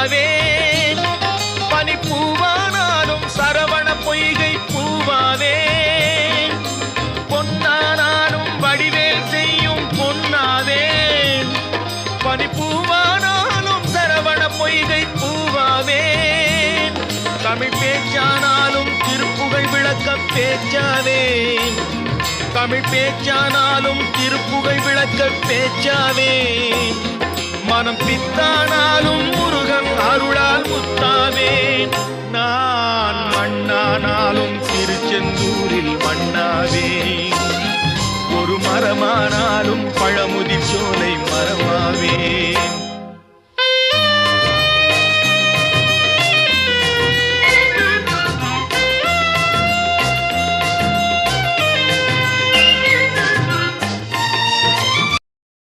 பூவாவேன். பனிப்பூவானாலும் சரவண பொய்கை பூவாவேன். பொன்னானாலும் வடிவேல் செய்யும் பொன்னாவேன். பனிப்பூவானாலும் சரவண பொய்கை பூவாவேன். தமிழ் பேச்சானாலும் திருப்புகழ் விளக்க பேச்சாவேன். தமிழ் பேச்சானாலும் திருப்புகழ் விளக்க பேச்சாவேன். மனம் பித்தானாலும் முருகன் அருளால் முத்தாவேன். நான் மண்ணானாலும் திருச்செந்தூரில் மண்ணாவேன். ஒரு மரமானாலும் பழ